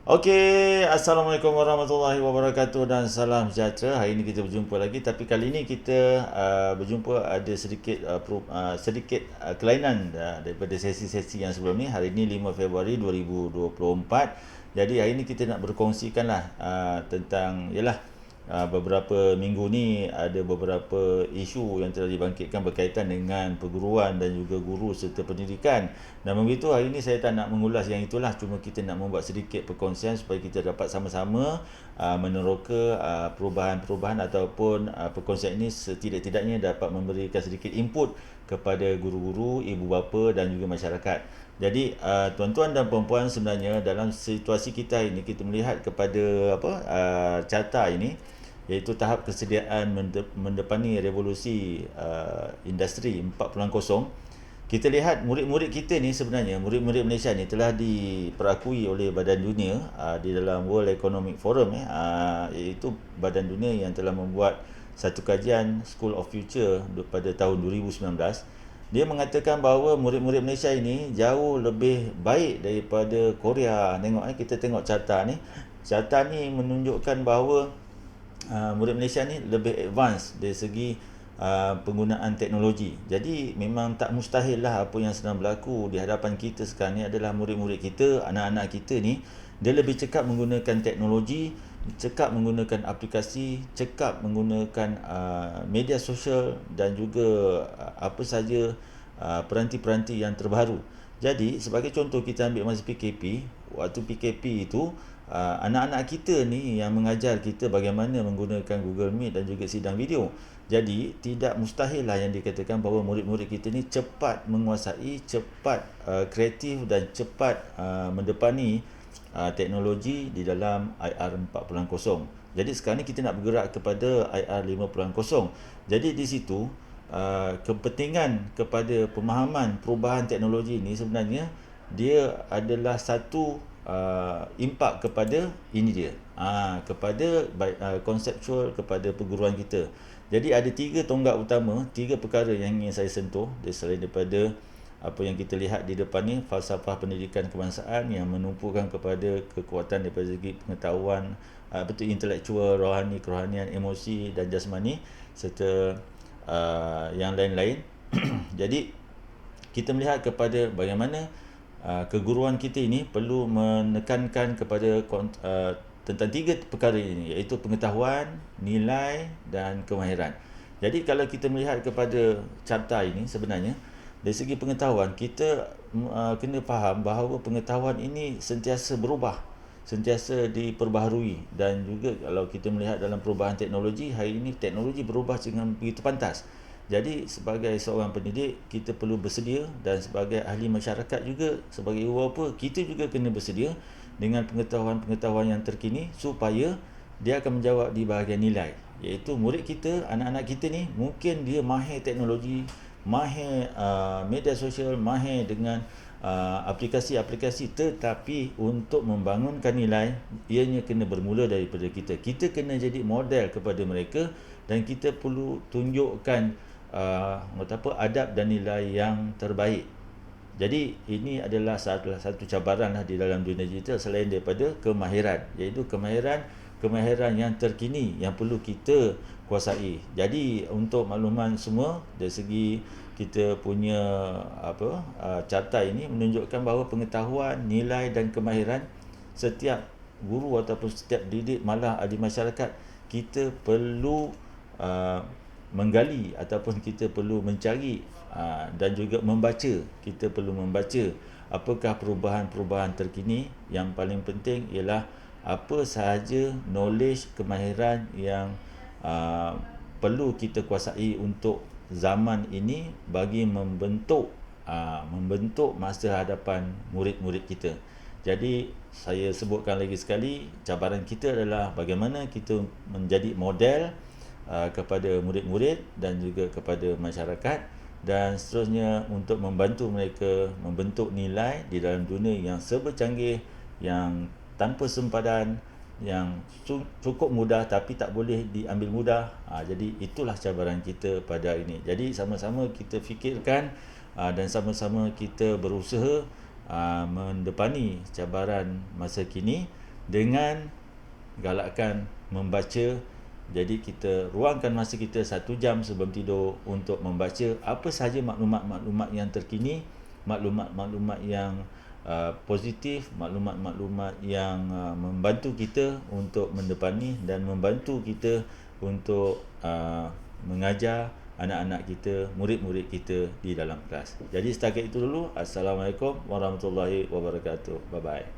Okey, Assalamualaikum warahmatullahi wabarakatuh dan salam sejahtera. Hari ini kita berjumpa lagi, tapi kali ini kita berjumpa ada sedikit kelainan daripada sesi-sesi yang sebelum ni. Hari ini 5 Februari 2024. Jadi hari ini kita nak berkongsikanlah tentang beberapa minggu ni ada beberapa isu yang telah dibangkitkan berkaitan dengan perguruan dan juga guru serta pendidikan. Dan begitu hari ini saya tak nak mengulas yang itulah, cuma kita nak membuat sedikit perkongsian supaya kita dapat sama-sama meneroka perubahan-perubahan ataupun perkongsian ini setidak-tidaknya dapat memberikan sedikit input kepada guru-guru, ibu bapa dan juga masyarakat. Jadi tuan-tuan dan puan-puan, sebenarnya dalam situasi kita ini kita melihat kepada carta ini, iaitu tahap kesediaan mendepani revolusi industri 4.0. Kita lihat murid-murid kita ni, sebenarnya murid-murid Malaysia ni telah diperakui oleh Badan Dunia di dalam World Economic Forum, iaitu Badan Dunia yang telah membuat satu kajian School of Future pada tahun 2019. Dia mengatakan bahawa murid-murid Malaysia ini jauh lebih baik daripada Korea. Kita tengok carta ni. Carta ni menunjukkan bahawa murid Malaysia ni lebih advance dari segi penggunaan teknologi. Jadi memang tak mustahil lah apa yang sedang berlaku di hadapan kita sekarang ni adalah murid-murid kita, anak-anak kita ni, dia lebih cekap menggunakan teknologi, cekap menggunakan aplikasi, cekap menggunakan media sosial dan juga apa saja peranti-peranti yang terbaru. Jadi sebagai contoh, kita ambil masa PKP. Waktu PKP itu anak-anak kita ni yang mengajar kita bagaimana menggunakan Google Meet dan juga sidang video. Jadi tidak mustahil lah yang dikatakan bahawa murid-murid kita ni cepat menguasai, cepat kreatif dan cepat mendepani teknologi di dalam IR 4.0. Jadi sekarang ni kita nak bergerak kepada IR 5.0. Jadi di situ kepentingan kepada pemahaman perubahan teknologi ini sebenarnya dia adalah satu impak kepada ini dia, kepada konseptual, kepada perguruan kita. Jadi ada tiga tonggak utama, tiga perkara yang ingin saya sentuh selain daripada apa yang kita lihat di depan ni, falsafah pendidikan kebangsaan yang menumpukan kepada kekuatan daripada segi pengetahuan, intelektual, rohani, kerohanian, emosi dan jasmani serta yang lain-lain. Jadi kita melihat kepada bagaimana keguruan kita ini perlu menekankan kepada tentang tiga perkara ini, iaitu pengetahuan, nilai dan kemahiran. Jadi kalau kita melihat kepada carta ini, sebenarnya dari segi pengetahuan kita kena faham bahawa pengetahuan ini sentiasa berubah, sentiasa diperbaharui. Dan juga kalau kita melihat dalam perubahan teknologi, hari ini teknologi berubah dengan begitu pantas. Jadi sebagai seorang pendidik, kita perlu bersedia, dan sebagai ahli masyarakat juga, sebagai ibu bapa, kita juga kena bersedia dengan pengetahuan-pengetahuan yang terkini supaya dia akan menjawab di bahagian nilai. Iaitu murid kita, anak-anak kita ni mungkin dia mahir teknologi, mahir media sosial, mahir dengan aplikasi-aplikasi, tetapi untuk membangunkan nilai, ianya kena bermula daripada kita. Kita kena jadi model kepada mereka dan kita perlu tunjukkan adab dan nilai yang terbaik. Jadi ini adalah salah satu cabaran di dalam dunia digital selain daripada kemahiran, iaitu kemahiran yang terkini yang perlu kita kuasai. Jadi untuk makluman semua, dari segi kita punya carta ini menunjukkan bahawa pengetahuan, nilai dan kemahiran setiap guru ataupun setiap didik, malah ahli masyarakat, kita perlu menggali ataupun kita perlu mencari dan juga membaca. Kita perlu membaca apakah perubahan-perubahan terkini. Yang paling penting ialah apa sahaja knowledge, kemahiran yang perlu kita kuasai untuk zaman ini bagi membentuk masa hadapan murid-murid kita. Jadi saya sebutkan lagi sekali, cabaran kita adalah bagaimana kita menjadi model kepada murid-murid dan juga kepada masyarakat, dan seterusnya untuk membantu mereka membentuk nilai di dalam dunia yang serba canggih, yang tanpa sempadan, yang cukup mudah tapi tak boleh diambil mudah. Jadi itulah cabaran kita pada hari ini. Jadi sama-sama kita fikirkan dan sama-sama kita berusaha mendepani cabaran masa kini dengan galakkan membaca. Jadi kita ruangkan masa kita 1 jam sebelum tidur untuk membaca apa sahaja maklumat-maklumat yang terkini, maklumat-maklumat yang positif, maklumat-maklumat yang membantu kita untuk mendepani dan membantu kita untuk mengajar anak-anak kita, murid-murid kita di dalam kelas. Jadi setakat itu dulu. Assalamualaikum warahmatullahi wabarakatuh. Bye-bye.